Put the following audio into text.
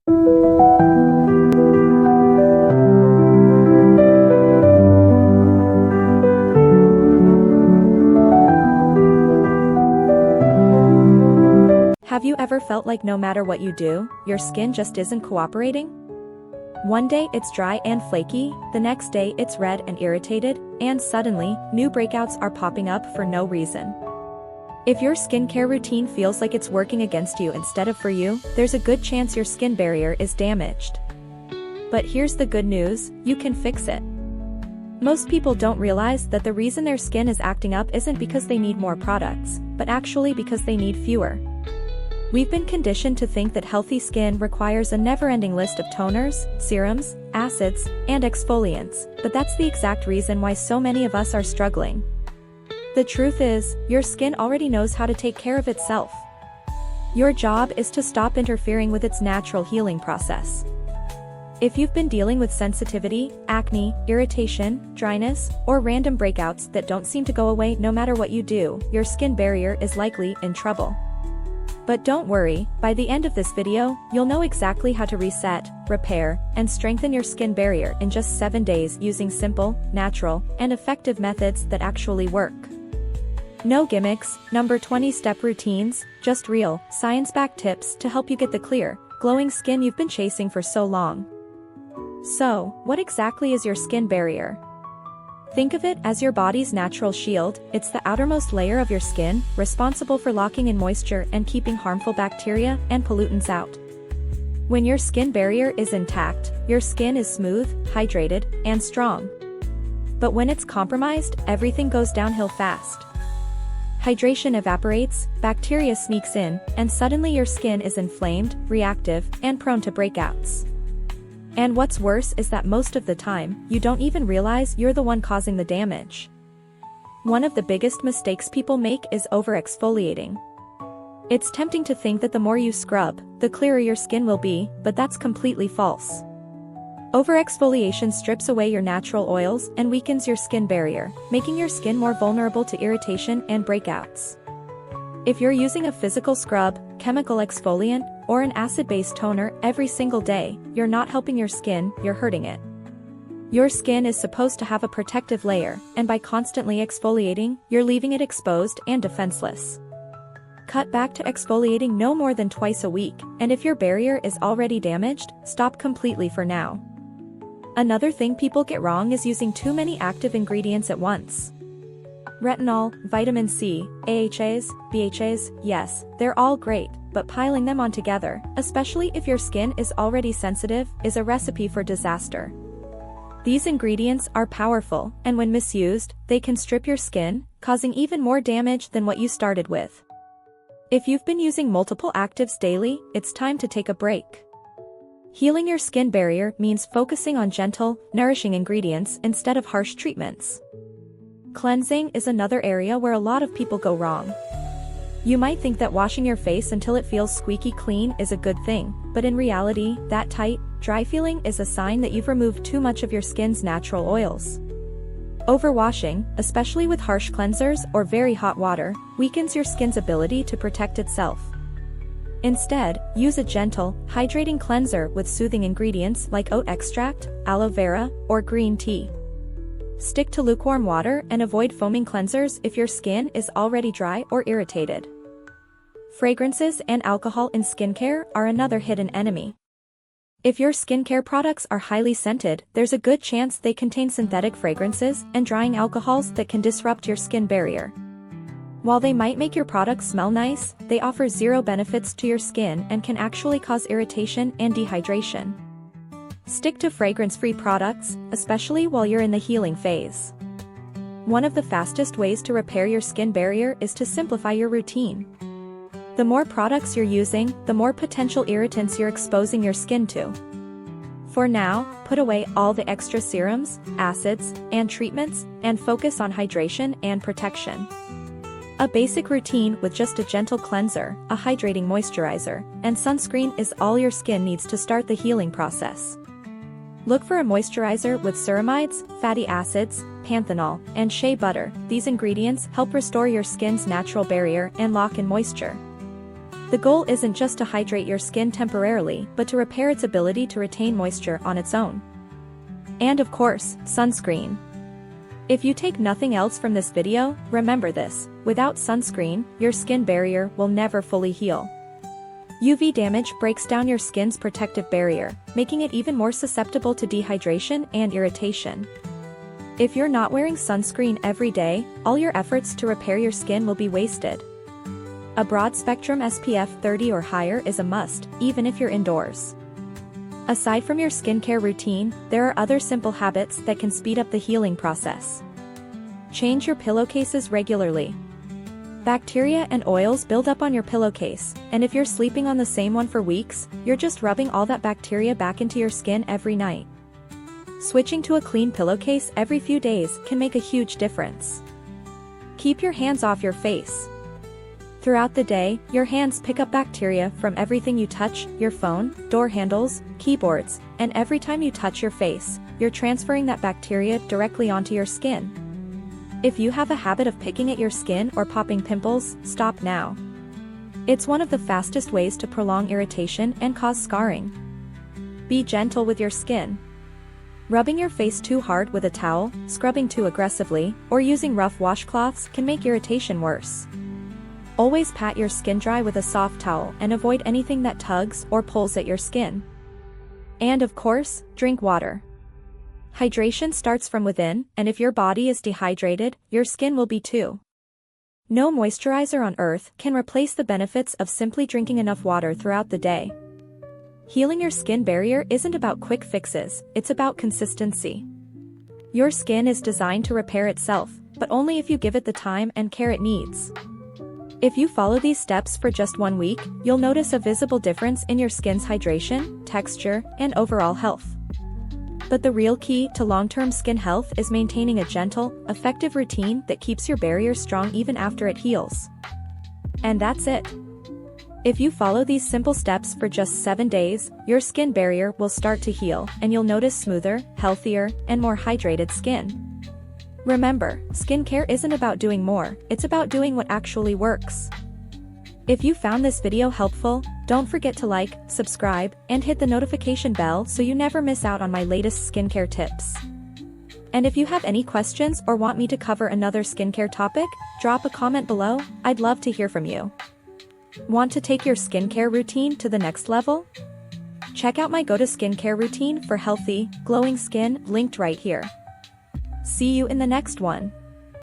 Have you ever felt like no matter what you do, your skin just isn't cooperating? One day it's dry and flaky, the next day it's red and irritated, and suddenly, new breakouts are popping up for no reason. If your skincare routine feels like it's working against you instead of for you, there's a good chance your skin barrier is damaged. But here's the good news, you can fix it. Most people don't realize that the reason their skin is acting up isn't because they need more products, but actually because they need fewer. We've been conditioned to think that healthy skin requires a never-ending list of toners, serums, acids, and exfoliants, but that's the exact reason why so many of us are struggling. The truth is, your skin already knows how to take care of itself. Your job is to stop interfering with its natural healing process. If you've been dealing with sensitivity, acne, irritation, dryness, or random breakouts that don't seem to go away no matter what you do, your skin barrier is likely in trouble. But don't worry, by the end of this video, you'll know exactly how to reset, repair, and strengthen your skin barrier in just 7 days using simple, natural, and effective methods that actually work. No gimmicks, number 20-step routines, just real, science-backed tips to help you get the clear, glowing skin you've been chasing for so long. So, what exactly is your skin barrier? Think of it as your body's natural shield. It's the outermost layer of your skin, responsible for locking in moisture and keeping harmful bacteria and pollutants out. When your skin barrier is intact, your skin is smooth, hydrated, and strong. But when it's compromised, everything goes downhill fast. Hydration evaporates, bacteria sneaks in, and suddenly your skin is inflamed, reactive, and prone to breakouts. And what's worse is that most of the time, you don't even realize you're the one causing the damage. One of the biggest mistakes people make is over-exfoliating. It's tempting to think that the more you scrub, the clearer your skin will be, but that's completely false. Over-exfoliation strips away your natural oils and weakens your skin barrier, making your skin more vulnerable to irritation and breakouts. If you're using a physical scrub, chemical exfoliant, or an acid-based toner every single day, you're not helping your skin, you're hurting it. Your skin is supposed to have a protective layer, and by constantly exfoliating, you're leaving it exposed and defenseless. Cut back to exfoliating no more than twice a week, and if your barrier is already damaged, stop completely for now. Another thing people get wrong is using too many active ingredients at once. Retinol, vitamin C, AHAs, BHAs, yes, they're all great, but piling them on together, especially if your skin is already sensitive, is a recipe for disaster. These ingredients are powerful, and when misused, they can strip your skin, causing even more damage than what you started with. If you've been using multiple actives daily, it's time to take a break. Healing your skin barrier means focusing on gentle, nourishing ingredients instead of harsh treatments. Cleansing is another area where a lot of people go wrong. You might think that washing your face until it feels squeaky clean is a good thing, but in reality, that tight, dry feeling is a sign that you've removed too much of your skin's natural oils. Overwashing, especially with harsh cleansers or very hot water, weakens your skin's ability to protect itself. Instead, use a gentle, hydrating cleanser with soothing ingredients like oat extract, aloe vera, or green tea. Stick to lukewarm water and avoid foaming cleansers if your skin is already dry or irritated. Fragrances and alcohol in skincare are another hidden enemy. If your skincare products are highly scented, there's a good chance they contain synthetic fragrances and drying alcohols that can disrupt your skin barrier. While they might make your products smell nice, they offer zero benefits to your skin and can actually cause irritation and dehydration. Stick to fragrance-free products, especially while you're in the healing phase. One of the fastest ways to repair your skin barrier is to simplify your routine. The more products you're using, the more potential irritants you're exposing your skin to. For now, put away all the extra serums, acids, and treatments, and focus on hydration and protection. A basic routine with just a gentle cleanser, a hydrating moisturizer, and sunscreen is all your skin needs to start the healing process. Look for a moisturizer with ceramides, fatty acids, panthenol, and shea butter. These ingredients help restore your skin's natural barrier and lock in moisture. The goal isn't just to hydrate your skin temporarily, but to repair its ability to retain moisture on its own. And of course, sunscreen. If you take nothing else from this video, remember this: without sunscreen, your skin barrier will never fully heal. UV damage breaks down your skin's protective barrier, making it even more susceptible to dehydration and irritation. If you're not wearing sunscreen every day, all your efforts to repair your skin will be wasted. A broad-spectrum SPF 30 or higher is a must, even if you're indoors. Aside from your skincare routine, there are other simple habits that can speed up the healing process. Change your pillowcases regularly. Bacteria and oils build up on your pillowcase, and if you're sleeping on the same one for weeks, you're just rubbing all that bacteria back into your skin every night. Switching to a clean pillowcase every few days can make a huge difference. Keep your hands off your face. Throughout the day, your hands pick up bacteria from everything you touch: your phone, door handles, keyboards, and every time you touch your face, you're transferring that bacteria directly onto your skin. If you have a habit of picking at your skin or popping pimples, stop now. It's one of the fastest ways to prolong irritation and cause scarring. Be gentle with your skin. Rubbing your face too hard with a towel, scrubbing too aggressively, or using rough washcloths can make irritation worse. Always pat your skin dry with a soft towel and avoid anything that tugs or pulls at your skin. And of course, drink water. Hydration starts from within, and if your body is dehydrated, your skin will be too. No moisturizer on earth can replace the benefits of simply drinking enough water throughout the day. Healing your skin barrier isn't about quick fixes, it's about consistency. Your skin is designed to repair itself, but only if you give it the time and care it needs. If you follow these steps for just 1 week, you'll notice a visible difference in your skin's hydration, texture, and overall health. But the real key to long-term skin health is maintaining a gentle, effective routine that keeps your barrier strong even after it heals. And that's it. If you follow these simple steps for just 7 days, your skin barrier will start to heal, and you'll notice smoother, healthier, and more hydrated skin. Remember, skincare isn't about doing more, it's about doing what actually works. If you found this video helpful, don't forget to like, subscribe, and hit the notification bell so you never miss out on my latest skincare tips. And if you have any questions or want me to cover another skincare topic, drop a comment below, I'd love to hear from you. Want to take your skincare routine to the next level? Check out my Go-To Skincare routine for healthy, glowing skin, linked right here. See you in the next one.